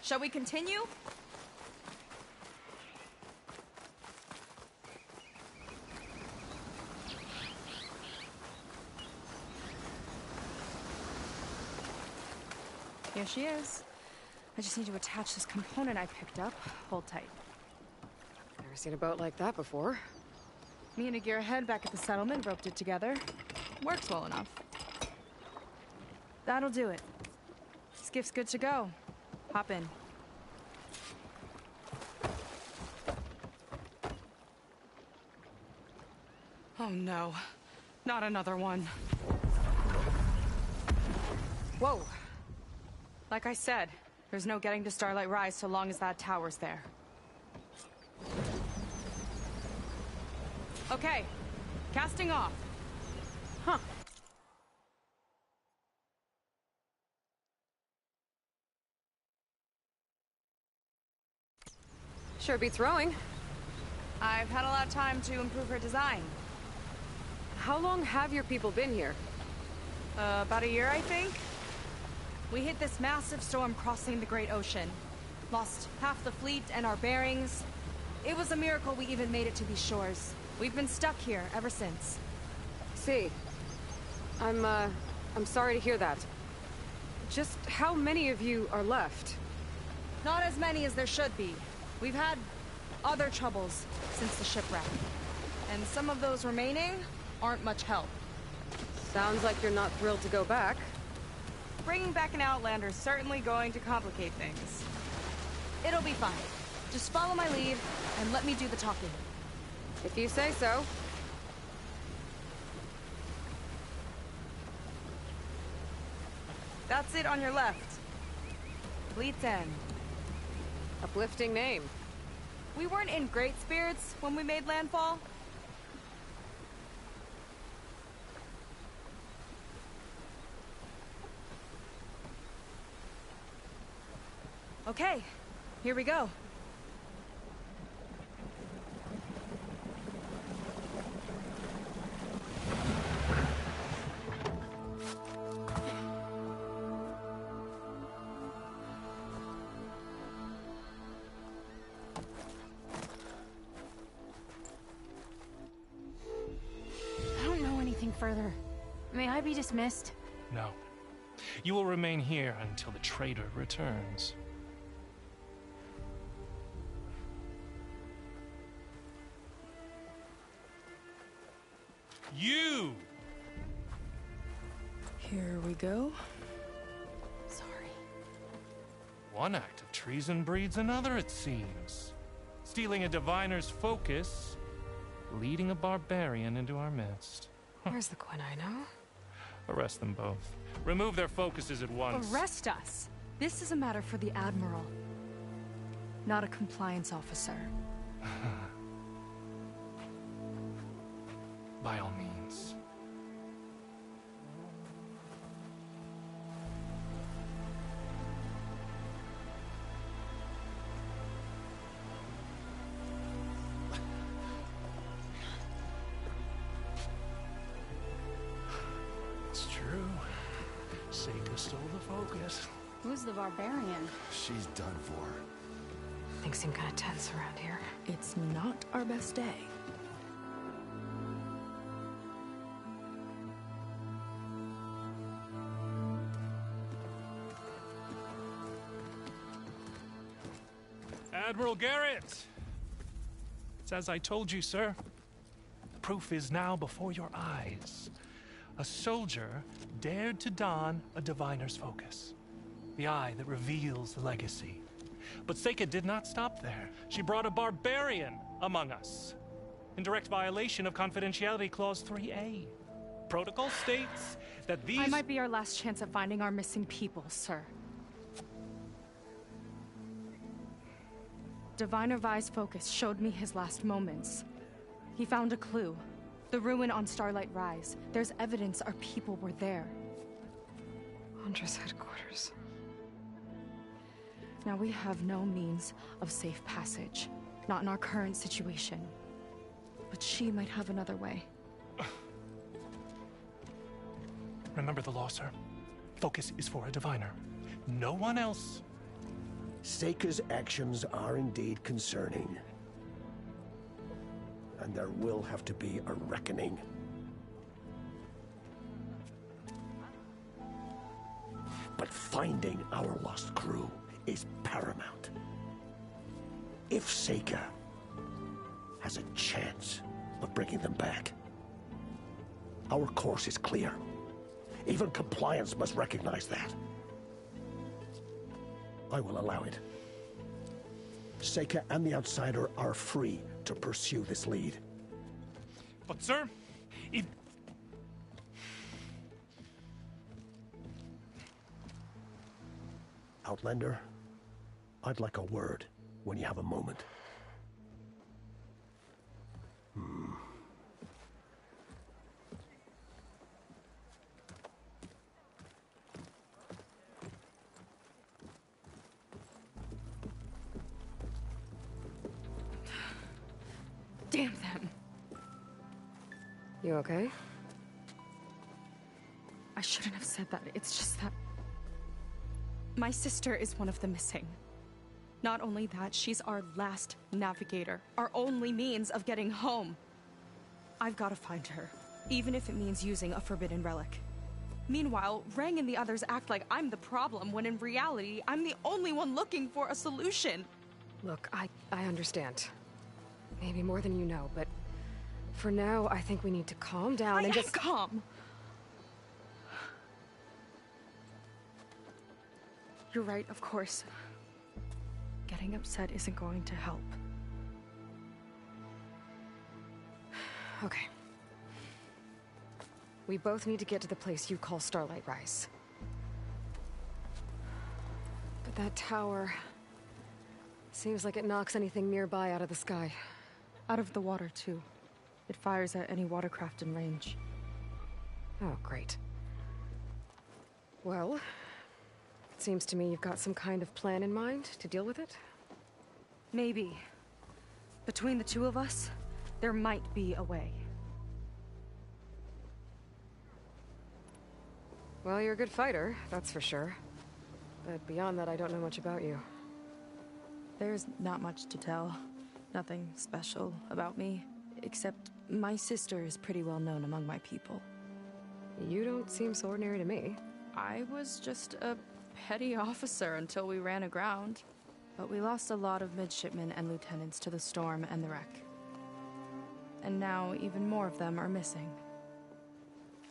Shall we continue? Here she is. I just need to attach this component I picked up. Hold tight. Never seen a boat like that before. Me and a gearhead back at the settlement roped it together. Works well enough. That'll do it. Skiff's good to go. Hop in. Oh no. Not another one. Whoa. Like I said, there's no getting to Starlight Rise so long as that tower's there. Okay. Casting off. Huh. Sure beats rowing. I've had a lot of time to improve her design. How long have your people been here? About a year, I think. We hit this massive storm crossing the Great Ocean. Lost half the fleet and our bearings. It was a miracle we even made it to these shores. We've been stuck here ever since. See. I'm sorry to hear that. Just how many of you are left? Not as many as there should be. We've had other troubles since the shipwreck. And some of those remaining aren't much help. Sounds like you're not thrilled to go back. Bringing back an Outlander is certainly going to complicate things. It'll be fine. Just follow my lead and let me do the talking. If you say so. That's it on your left. Fleet's End. Uplifting name. We weren't in great spirits when we made landfall. Okay, here we go. I don't know anything further. May I be dismissed? No. You will remain here until the trader returns. You! Here we go. Sorry. One act of treason breeds another, it seems. Stealing a diviner's focus, leading a barbarian into our midst. Where's the Quinino? Arrest them both. Remove their focuses at once. Arrest us. This is a matter for the Admiral, not a compliance officer. By all means. It's true. Seika stole the focus. Who's the barbarian? She's done for. Things seem kind of tense around here. It's not our best day. Admiral Garrett! It's as I told you, sir. Proof is now before your eyes. A soldier dared to don a diviner's focus. The eye that reveals the legacy. But Seika did not stop there. She brought a barbarian among us. In direct violation of Confidentiality Clause 3A. Protocol states that these... I might be our last chance at finding our missing people, sir. Diviner Vi's focus showed me his last moments. He found a clue. The ruin on Starlight Rise. There's evidence our people were there. Huntress headquarters. Now we have no means of safe passage. Not in our current situation. But she might have another way. Remember the law, sir. Focus is for a diviner. No one else. Seika's actions are indeed concerning. And there will have to be a reckoning. But finding our lost crew is paramount. If Seika has a chance of bringing them back, our course is clear. Even compliance must recognize that. I will allow it. Seika and the Outsider are free to pursue this lead. But, sir, if... Outlander, I'd like a word when you have a moment. Damn them. You okay? I shouldn't have said that. It's just that... my sister is one of the missing. Not only that, she's our last navigator. Our only means of getting home. I've got to find her, even if it means using a forbidden relic. Meanwhile, Rang and the others act like I'm the problem, when in reality, I'm the only one looking for a solution. Look, I understand. Maybe more than you know, but for now, I think we need to calm down and just... calm. You're right, of course. Getting upset isn't going to help. Okay. We both need to get to the place you call Starlight Rise. But that tower... seems like it knocks anything nearby out of the sky. Out of the water, too. It fires at any watercraft in range. Oh, great. Well, it seems to me you've got some kind of plan in mind to deal with it. Maybe. Between the two of us, there might be a way. Well, you're a good fighter, that's for sure. But beyond that, I don't know much about you. There's not much to tell. Nothing special about me, except my sister is pretty well known among my people. You don't seem so ordinary to me. I was just a petty officer until we ran aground. But we lost a lot of midshipmen and lieutenants to the storm and the wreck. And now even more of them are missing.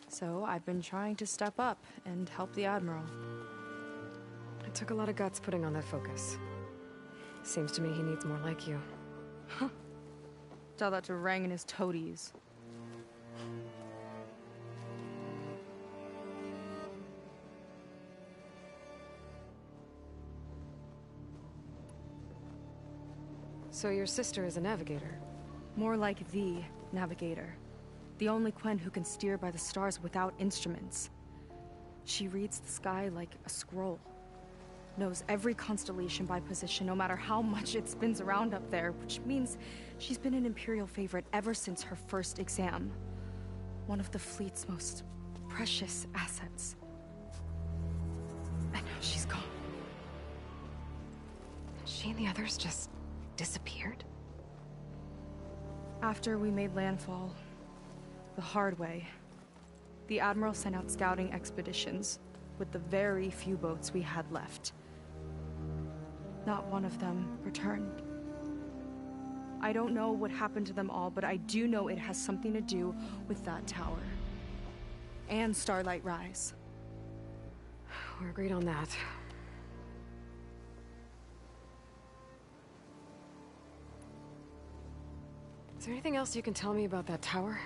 So I've been trying to step up and help the Admiral. It took a lot of guts putting on that focus. Seems to me he needs more like you. Huh. Tell that to Rang and his toadies. So your sister is a navigator? More like the navigator. The only Quen who can steer by the stars without instruments. She reads the sky like a scroll. Knows every constellation by position, no matter how much it spins around up there, which means she's been an Imperial favorite ever since her first exam. One of the fleet's most precious assets. And now she's gone. She and the others just disappeared? After we made landfall, the hard way, the Admiral sent out scouting expeditions with the very few boats we had left. Not one of them returned. I don't know what happened to them all, but I do know it has something to do with that tower. And Starlight Rise. We're agreed on that. Is there anything else you can tell me about that tower?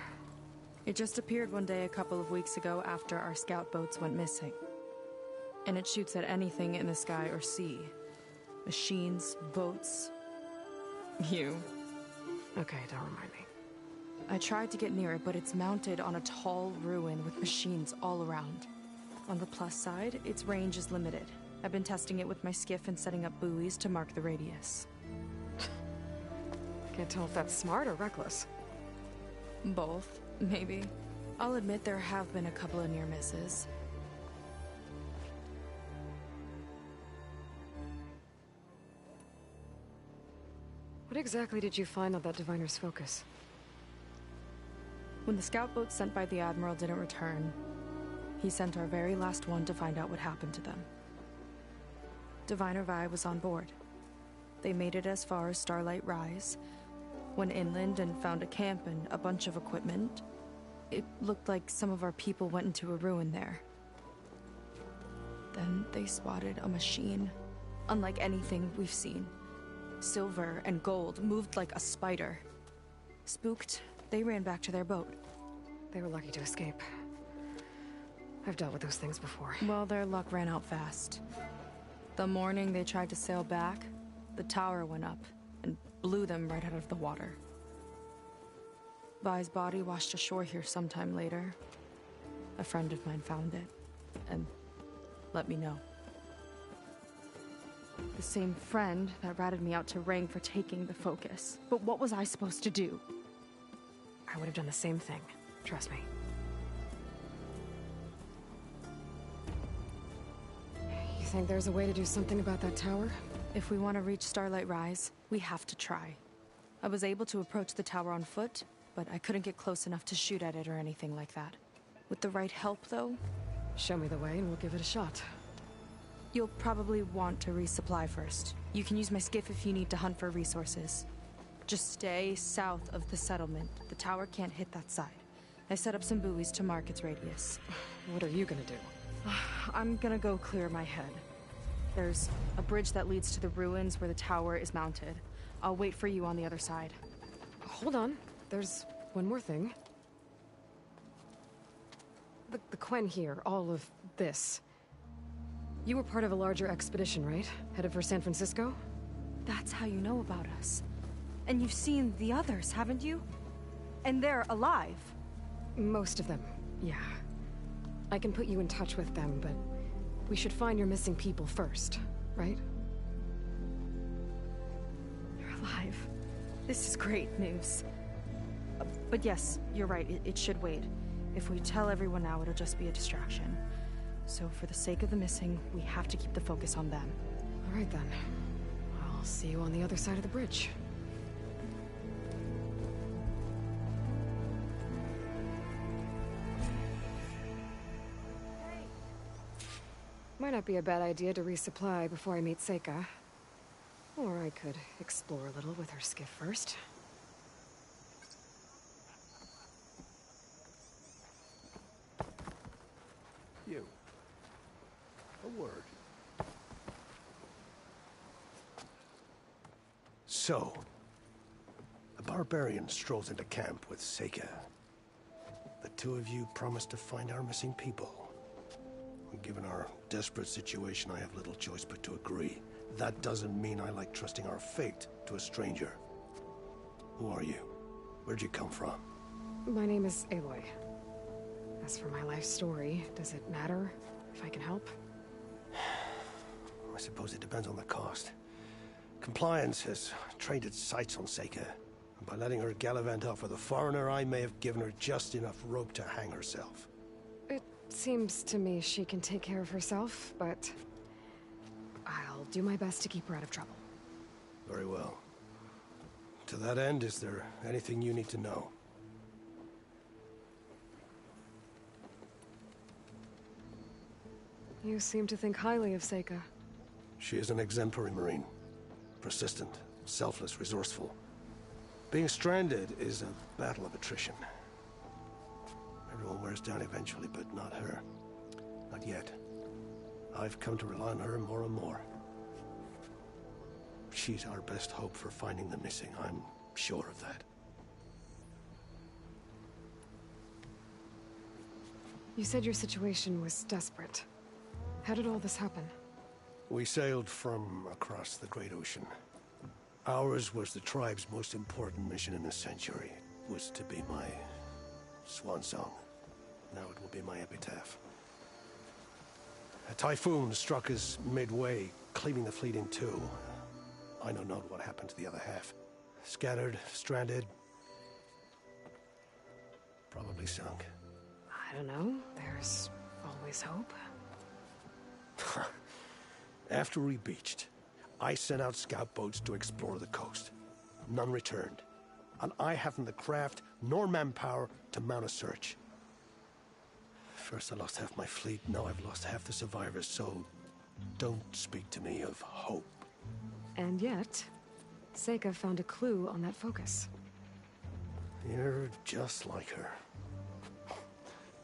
It just appeared one day a couple of weeks ago after our scout boats went missing. And it shoots at anything in the sky or sea. Machines, boats, you. Okay, don't remind me. I tried to get near it, but it's mounted on a tall ruin with machines all around. On the plus side, its range is limited. I've been testing it with my skiff and setting up buoys to mark the radius. Can't tell if that's smart or reckless. Both, maybe. I'll admit there have been a couple of near misses. What exactly did you find on that Diviner's Focus? When the scout boat sent by the Admiral didn't return, he sent our very last one to find out what happened to them. Diviner Vi was on board. They made it as far as Starlight Rise, went inland and found a camp and a bunch of equipment. It looked like some of our people went into a ruin there. Then they spotted a machine, unlike anything we've seen. Silver and gold, moved like a spider. Spooked, they ran back to their boat. They were lucky to escape. I've dealt with those things before. Well, their luck ran out fast. The morning they tried to sail back, the tower went up and blew them right out of the water. Vi's body washed ashore here sometime later. A friend of mine found it and let me know. The same friend that ratted me out to Rang for taking the Focus. But what was I supposed to do? I would have done the same thing. Trust me. You think there's a way to do something about that tower? If we want to reach Starlight Rise, we have to try. I was able to approach the tower on foot, but I couldn't get close enough to shoot at it or anything like that. With the right help, though, Show me the way and we'll give it a shot. you'll probably want to resupply first. You can use my skiff if you need to hunt for resources. Just stay south of the settlement. The tower can't hit that side. I set up some buoys to mark its radius. What are you gonna do? I'm gonna go clear my head. There's a bridge that leads to the ruins where the tower is mounted. I'll wait for you on the other side. Hold on. There's one more thing. The Quen here, all of this. You were part of a larger expedition, right? Headed for San Francisco? That's how you know about us. And you've seen the others, haven't you? And they're alive. Most of them, yeah. I can put you in touch with them, but we should find your missing people first, right? They're alive. This is great news. But yes, you're right, it should wait. If we tell everyone now, it'll just be a distraction. So for the sake of the missing, we have to keep the focus on them. All right then. I'll see you on the other side of the bridge. Might not be a bad idea to resupply before I meet Seika. Or I could explore a little with her skiff first. You. A word. So, a barbarian strolls into camp with Seika. The two of you promised to find our missing people. Given our desperate situation, I have little choice but to agree. That doesn't mean I like trusting our fate to a stranger. Who are you? Where'd you come from? My name is Aloy. As for my life story, does it matter if I can help? I suppose it depends on the cost. Compliance has trained its sights on Seika. And by letting her gallivant off with a foreigner, I may have given her just enough rope to hang herself. It seems to me she can take care of herself, but I'll do my best to keep her out of trouble. Very well. To that end, is there anything you need to know? You seem to think highly of Seika. She is an exemplary Marine. Persistent, selfless, resourceful. Being stranded is a battle of attrition. Everyone wears down eventually, but not her. Not yet. I've come to rely on her more and more. She's our best hope for finding the missing, I'm sure of that. You said your situation was desperate. How did all this happen? We sailed from across the Great Ocean. Ours was the tribe's most important mission in a century. It was to be my swan song. Now it will be my epitaph. A typhoon struck us midway, cleaving the fleet in two. I know not what happened to the other half. Scattered, stranded, probably sunk. I don't know. There's always hope. After we beached, I sent out scout boats to explore the coast. none returned. And I haven't the craft nor manpower to mount a search. First I lost half my fleet, now I've lost half the survivors, so don't speak to me of hope. And yet, Seika found a clue on that focus. You're just like her.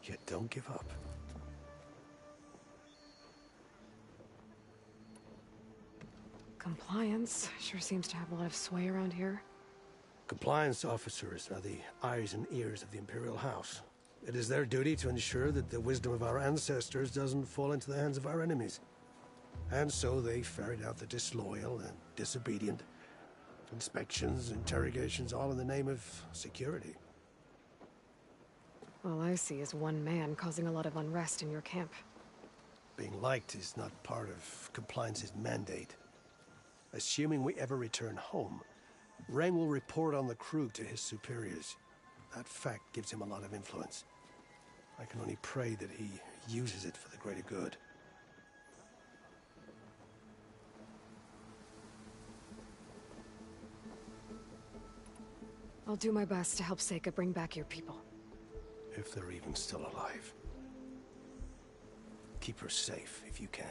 Yet don't give up. Compliance sure seems to have a lot of sway around here. Compliance officers are the eyes and ears of the Imperial House. It is their duty to ensure that the wisdom of our ancestors doesn't fall into the hands of our enemies. And so they ferret out the disloyal and disobedient. Inspections, interrogations, all in the name of security. All I see is one man causing a lot of unrest in your camp. Being liked is not part of Compliance's mandate. Assuming we ever return home, Rang will report on the crew to his superiors. That fact gives him a lot of influence. I can only pray that he uses it for the greater good. I'll do my best to help Seika bring back your people. If they're even still alive. Keep her safe if you can.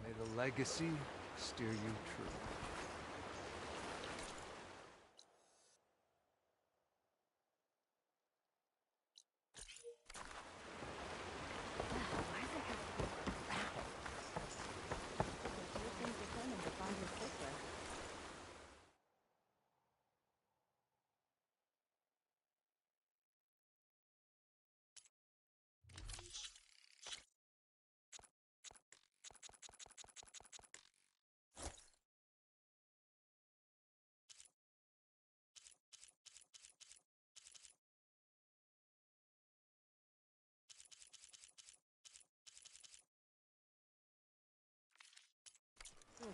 May the legacy steer you true.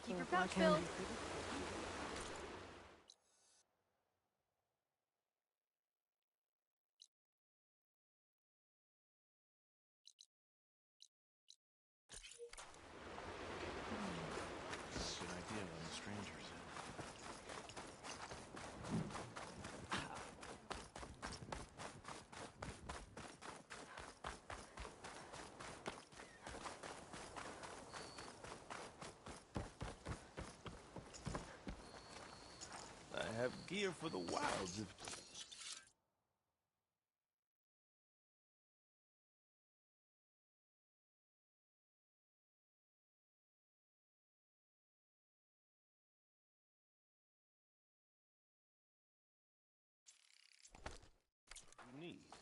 Keep your pouch filled. Good idea when the strangers in. I have gear for the wilds if need.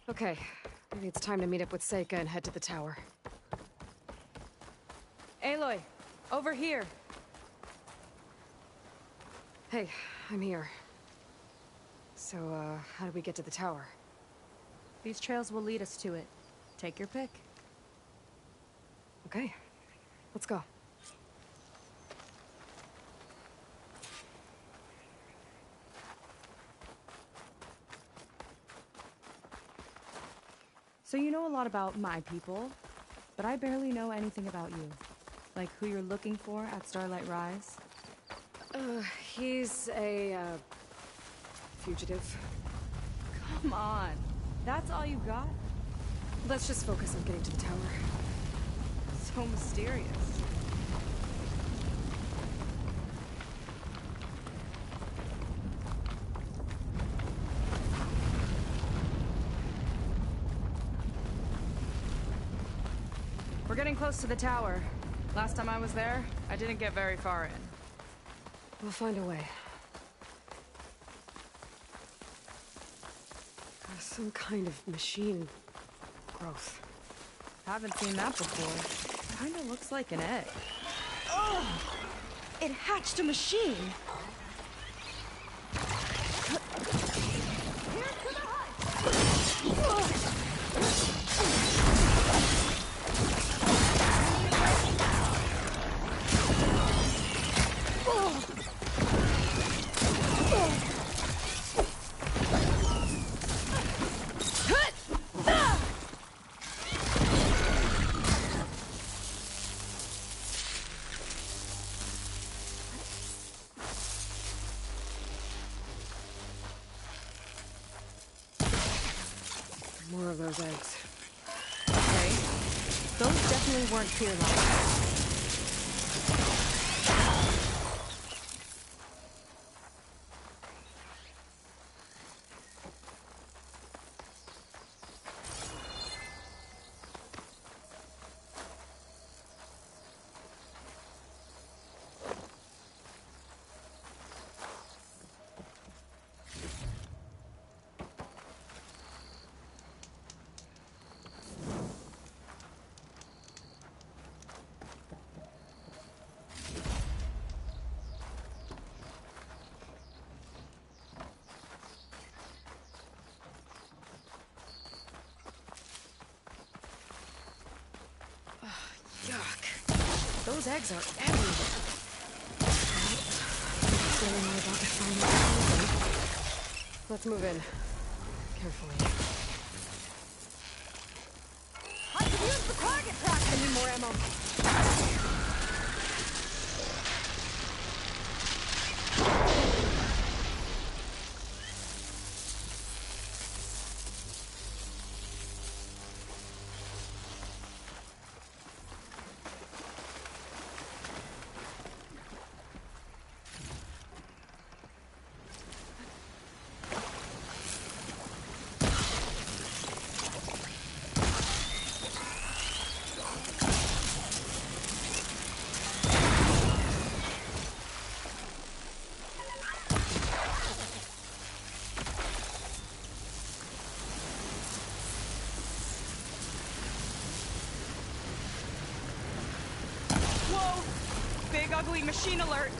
Okay, maybe it's time to meet up with Seika and head to the tower. Aloy, over here. Hey, I'm here. So, how do we get to the tower? These trails will lead us to it. Take your pick. Okay, let's go. So you know a lot about my people, but I barely know anything about you. Like who you're looking for at Starlight Rise. He's a, fugitive. Come on. That's all you got? Let's just focus on getting to the tower. So mysterious. We're getting close to the tower. Last time I was there, I didn't get very far in. We'll find a way. Some kind of machine growth. Haven't seen that before. Kinda looks like an egg. Oh! It hatched a machine! Here to the hut! More of those eggs. Okay. Those definitely weren't clear lines. Those eggs are everywhere. Feeling we're about to find out something. Let's move in. Carefully. I could use the target practice. I need more ammo. Big ugly machine alert.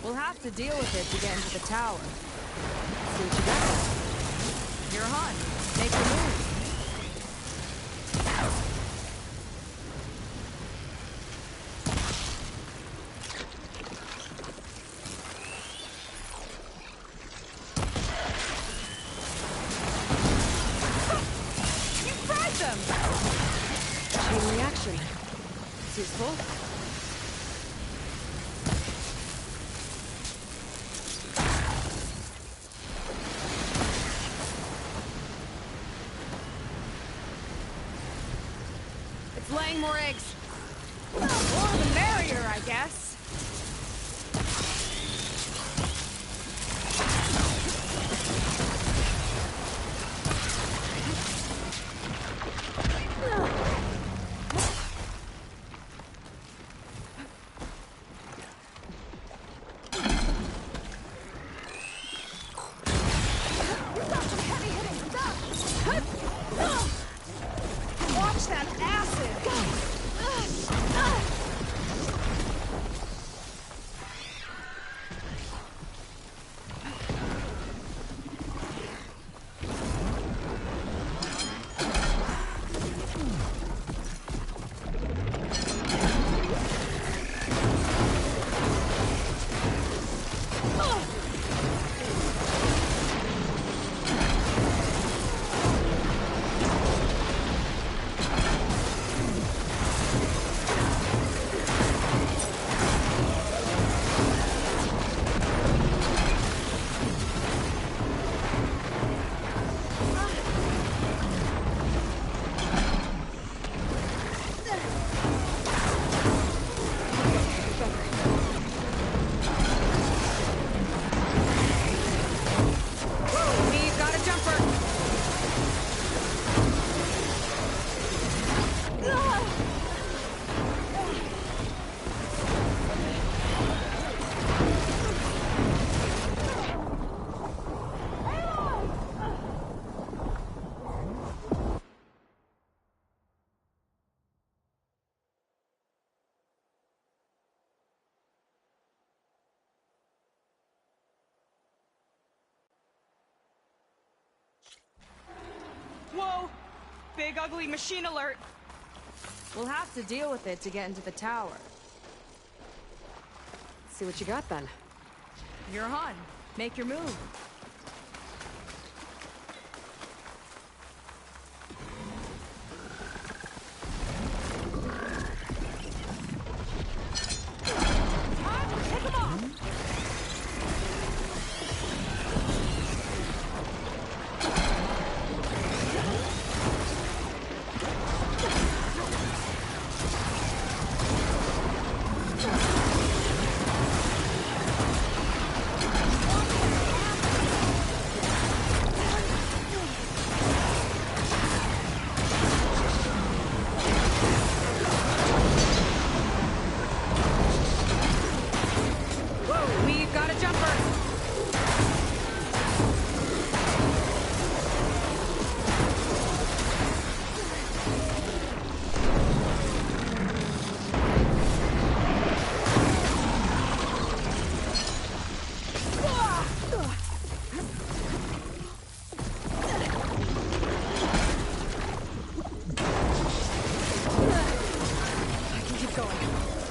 We'll have to deal with it to get into the tower. See what you got. You're on. Make your move. You fried them! Chain reaction. It's useful. It's laying more eggs. More the merrier, I guess. Watch that acid! We've got a jumper. Whoa! Big ugly machine alert. We'll have to deal with it to get into the tower. See what you got then. You're on. Make your move. Time to pick 'em off. We've got a jumper. I can keep going.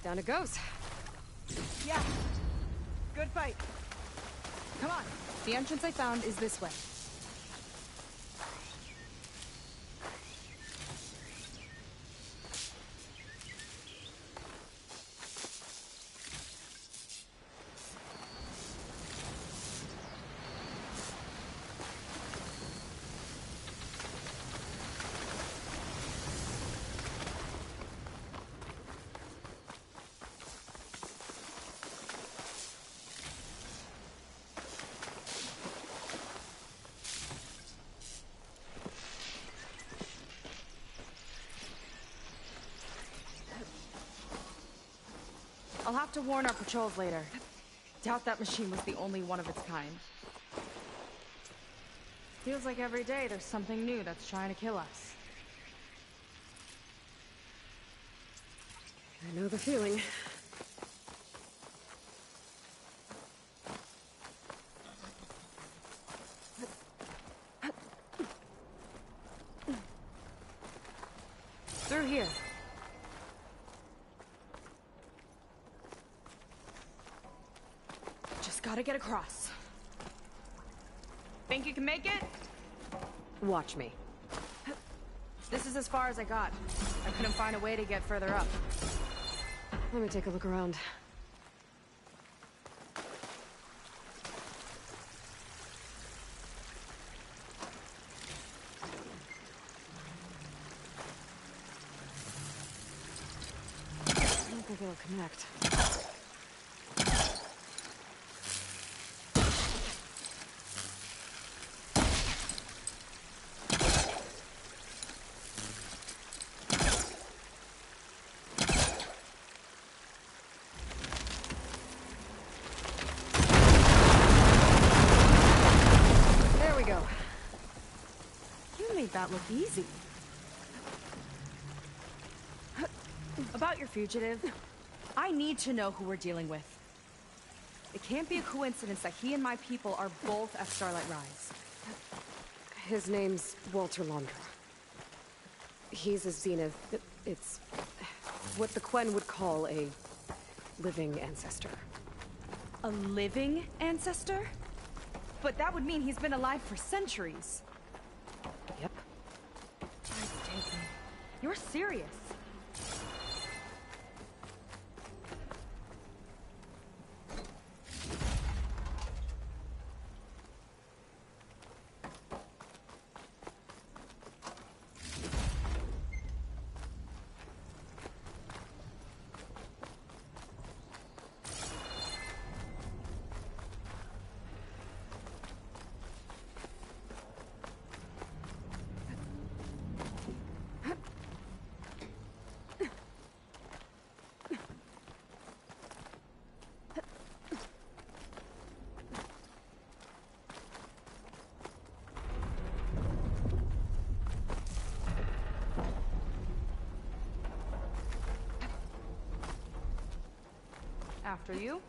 Down it goes. Yeah. Good fight. Come on. The entrance I found is this way. I'll have to warn our patrols later. Doubt that machine was the only one of its kind. Feels like every day there's something new that's trying to kill us. I know the feeling. Through here. Just gotta get across. Think you can make it? Watch me. This is as far as I got. I couldn't find a way to get further up. Let me take a look around. I don't think it'll connect. There we go. You made that look easy. About your fugitive, I need to know who we're dealing with. It can't be a coincidence that he and my people are both at Starlight Rise. His name's Walter Londra. He's a Zenith. It's what the Quen would call a living ancestor. A living ancestor? But that would mean he's been alive for centuries. Yep. Breathtaking. You're serious. After you.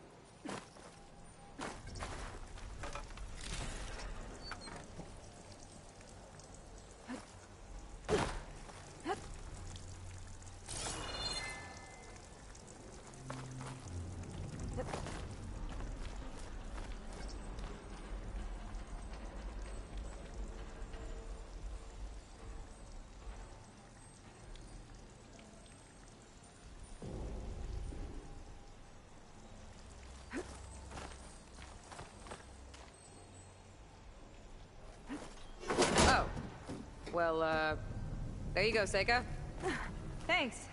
Well, there you go, Seika. Thanks.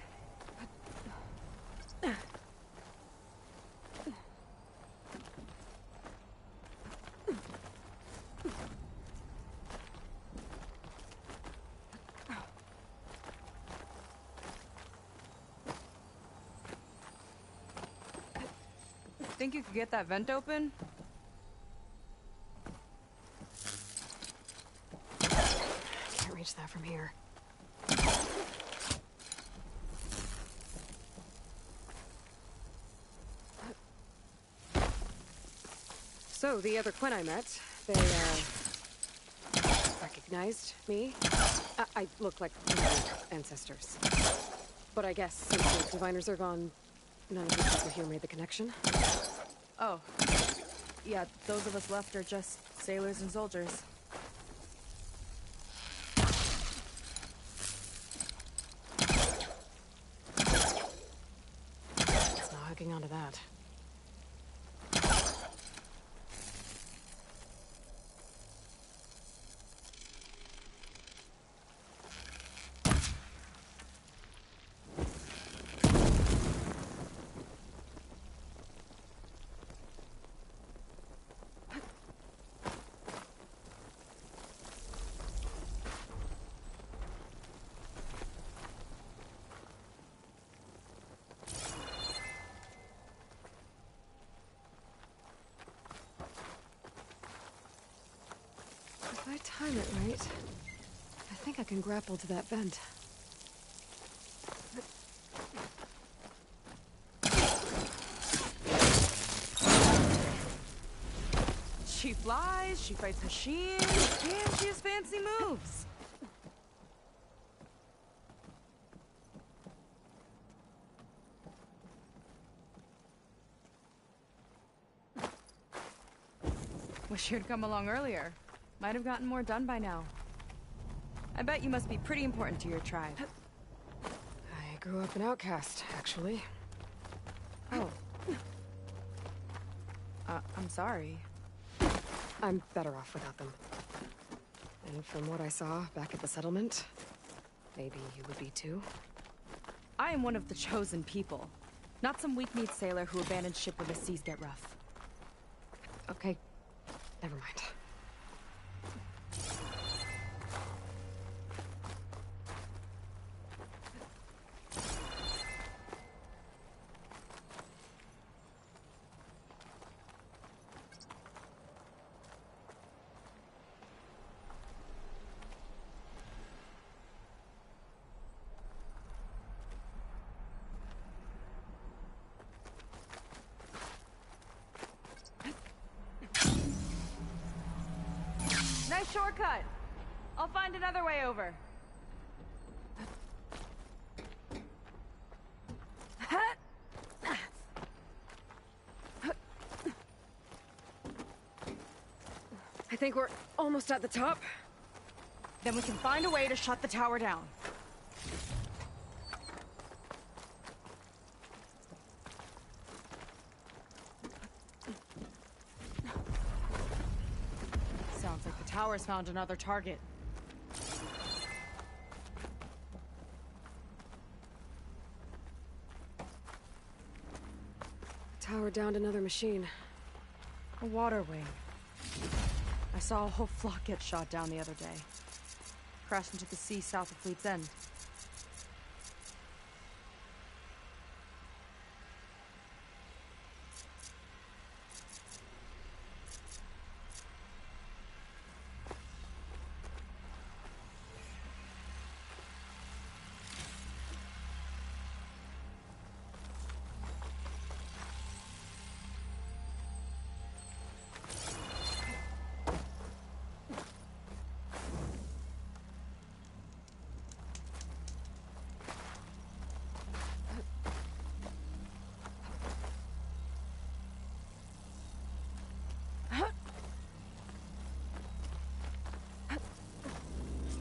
Think you could get that vent open? Can't reach that from here. So, the other Quen I met, they, recognized me. I look like ancestors. But I guess since the diviners are gone, none of the people here made the connection. Oh. Yeah, those of us left are just sailors and soldiers. It's not hooking onto that. If I time it right, I think I can grapple to that vent. She flies, she fights machines, and she has fancy moves. Wish you'd come along earlier. Might have gotten more done by now. I bet you must be pretty important to your tribe. I grew up an outcast, actually. Oh. I'm sorry. I'm better off without them. And from what I saw back at the settlement, maybe you would be too. I am one of the chosen people. Not some weak-kneed sailor who abandoned ship when the seas get rough. Okay, never mind. shortcut. I'll find another way over. I think we're almost at the top. Then we can find a way to shut the tower down. Sounds like the tower's found another target. Tower downed another machine. A water wing. I saw a whole flock get shot down the other day. Crashed into the sea south of Fleet's End.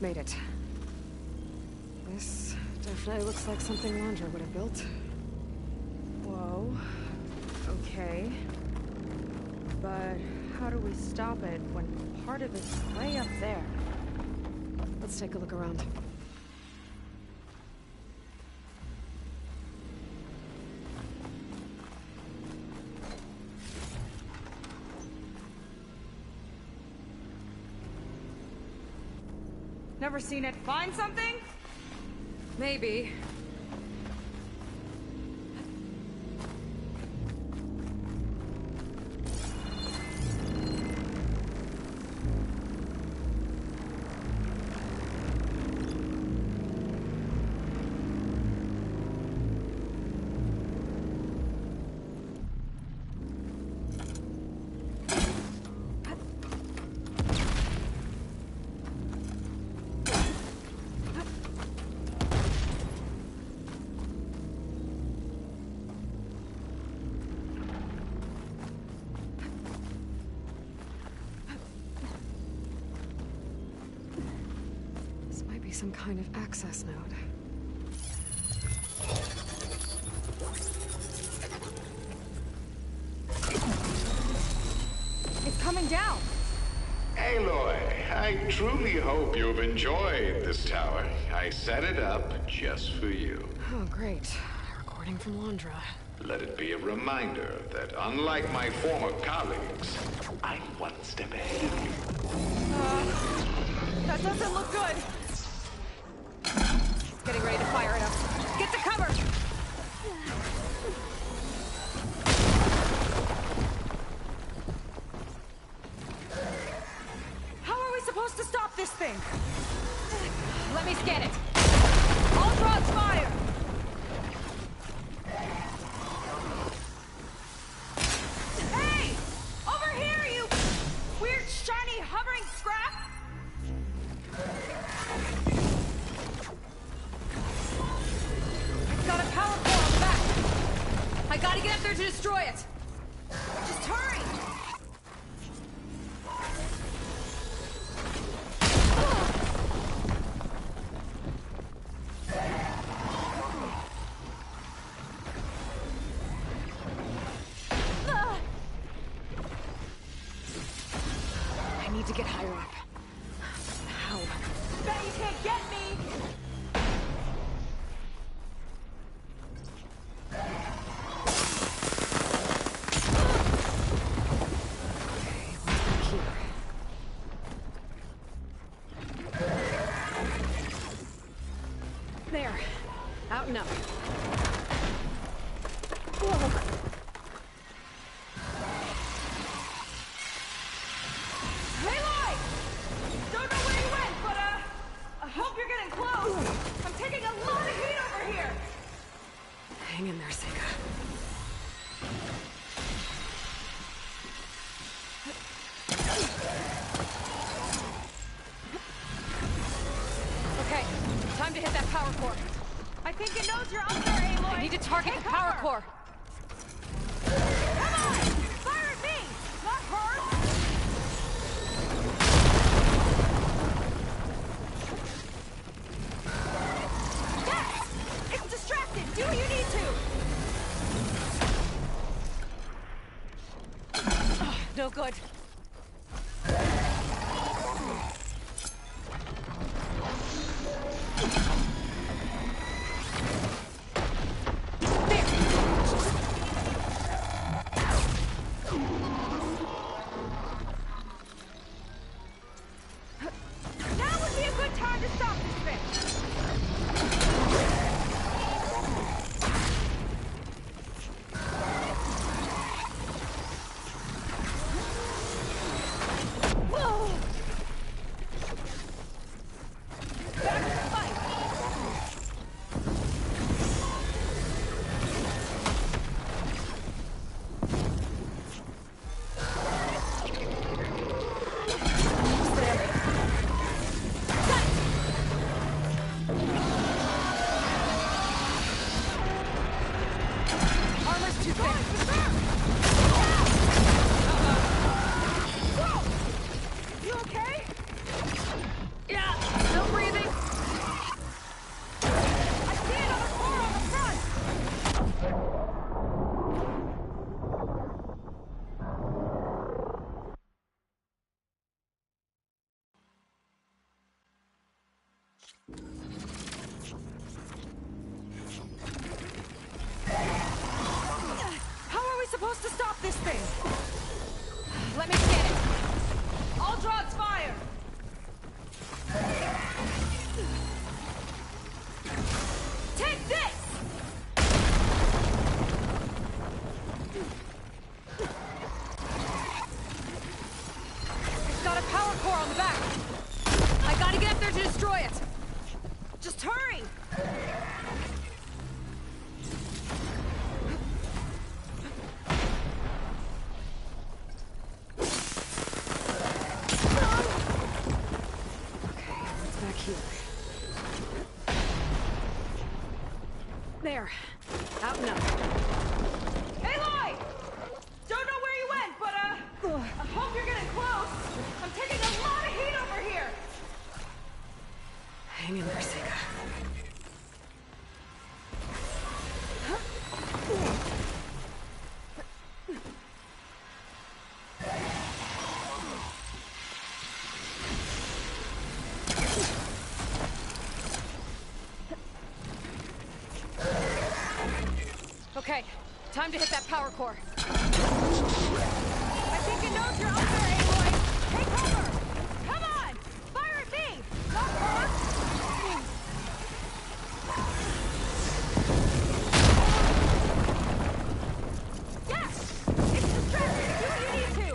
Made it. This definitely looks like something Londra would have built. Whoa. Okay. But how do we stop it when part of it's way up there? Let's take a look around. Never seen it. Find something? Maybe. Some kind of access node. It's coming down! Aloy, I truly hope you've enjoyed this tower. I set it up just for you. Oh, great. Recording from Londra. Let it be a reminder that unlike my former colleagues, I'm one step ahead of you. That doesn't look good! Getting ready to fire it up. Get to cover! How are we supposed to stop this thing? Let me scan it. Ultron's fire! Hey! Over here, you weird, shiny, hovering scrap! Got a power core on the back. I gotta get up there to destroy it. Just hurry! I need to get higher up. How? Bet you can't get me! There. Out and up. Aloy! Don't know where you went, but I hope you're getting close. I'm taking a lot of heat over here. Hang in there, Sega. I think it knows you're up there, Aloy! I need to target the power core! Come on! Fire at me! Not her! Yes! It's distracted! Do what you need to! No good. Now would be a good time to stop this thing! Whoa! Back to the fight! Armor's too thick. Whoa! You okay? Yeah, still breathing. I see another core on the front! How are we supposed to stop this thing? Let me scan it. All drops fire! Take this! It's got a power core on the back. I gotta get up there to destroy it. Just hurry! It's back here. There. Out and up. Aloy! Don't know where you went, but, I hope you're getting close. I'm taking a lot of heat over here. Hang in there, Sega. Okay, time to hit that power core. I think it knows you're up there, Aloy. Take cover! Come on! Fire at me! Not her! Yes! It's distracted! Do what you need to!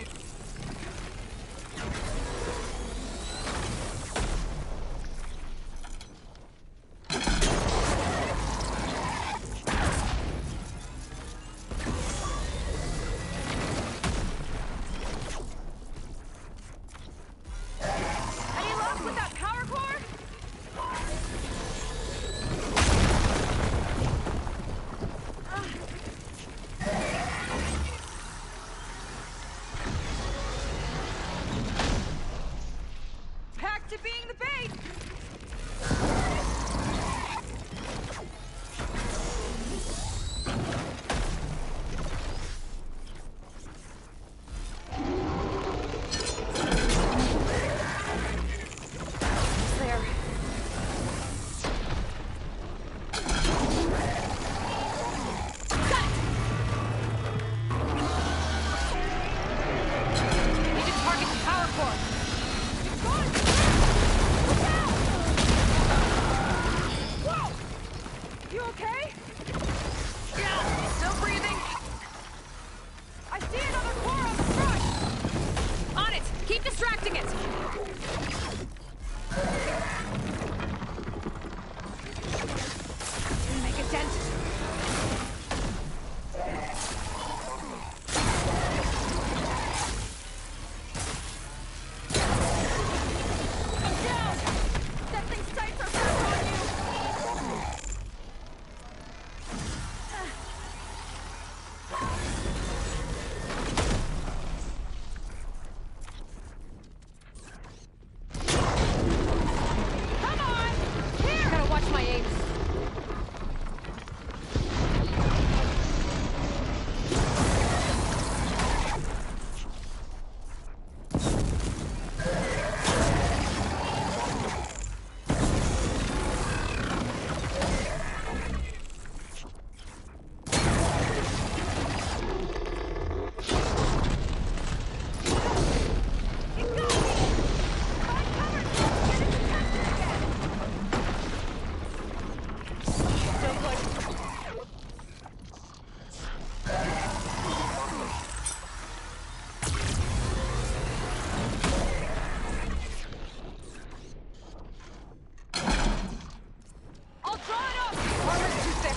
Armor's too thick.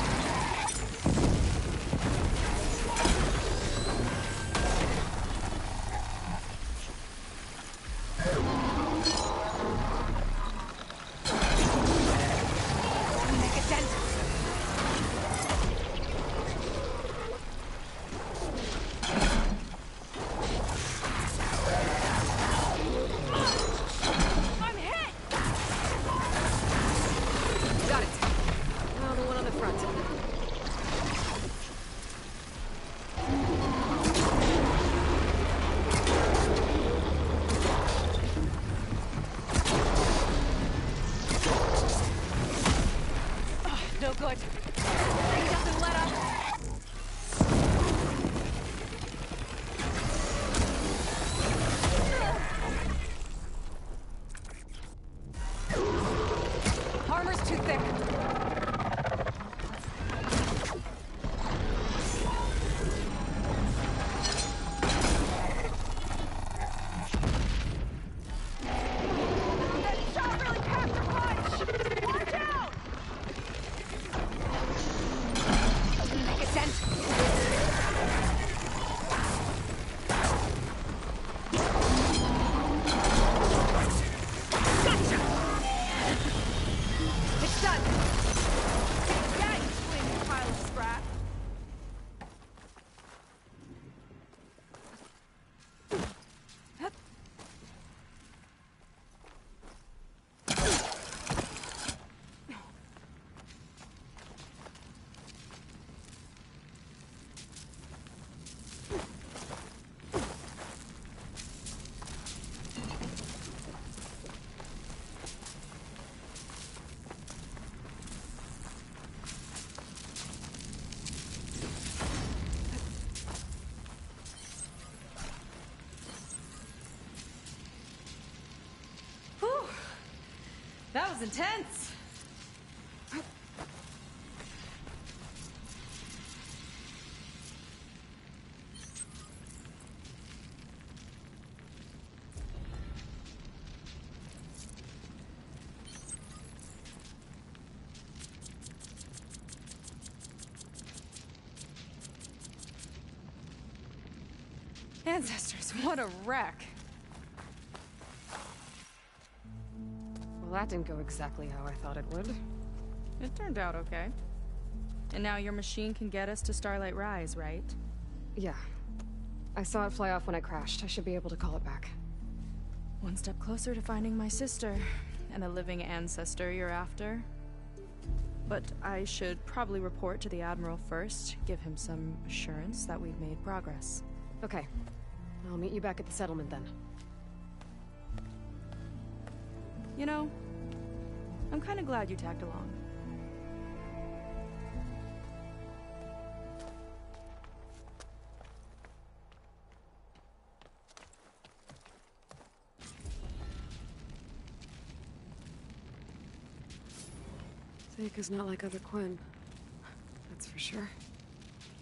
Make a dent. I'm hit! Got it. Now the one on the front. No good. He doesn't let up. Armor's too thick. That shot really packed a punch! Watch out! Make a dent. Gotcha! It's done. Yeah, you flaming pile of scrap. Whew. That was intense. Ancestors, what a wreck. Well, that didn't go exactly how I thought it would. It turned out okay. And now your machine can get us to Starlight Rise, right? Yeah. I saw it fly off when I crashed. I should be able to call it back. One step closer to finding my sister, and the living ancestor you're after. But I should probably report to the Admiral first, give him some assurance that we've made progress. Okay. I'll meet you back at the settlement then. You know, I'm kind of glad you tagged along. Seika's not like other Quen. That's for sure.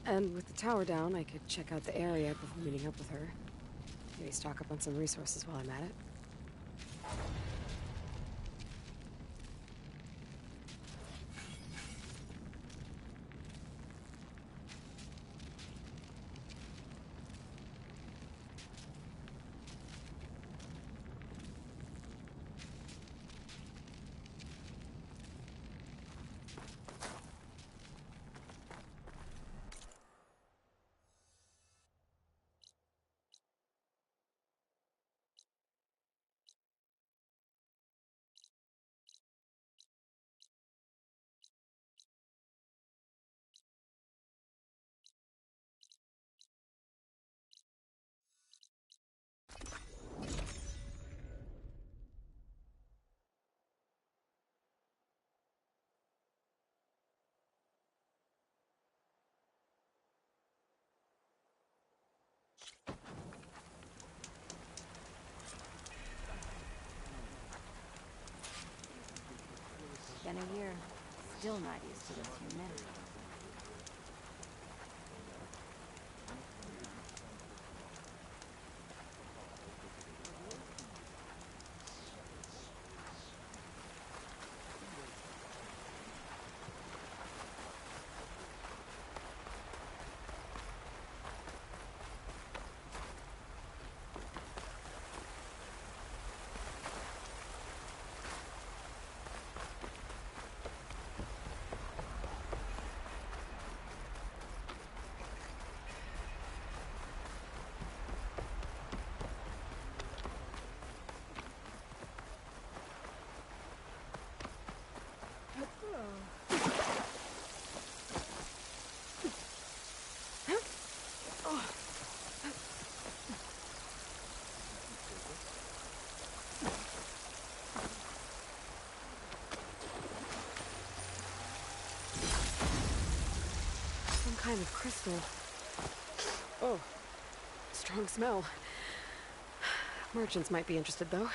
And with the tower down, I could check out the area before meeting up with her. Maybe stock up on some resources while I'm at it. Been a year. Still not used to this humidity. kind of crystal. Oh, strong smell. Merchants might be interested, though.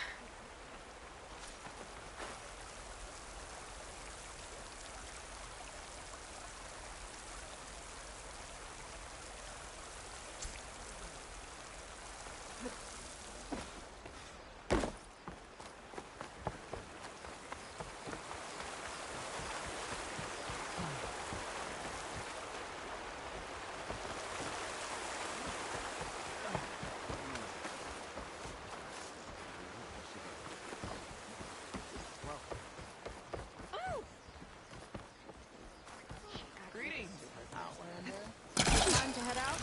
Time to head out?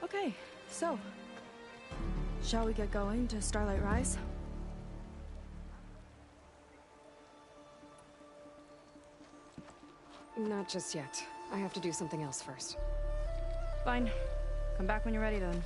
Okay, so, shall we get going to Starlight Rise? Not just yet. I have to do something else first. Fine. Come back when you're ready then.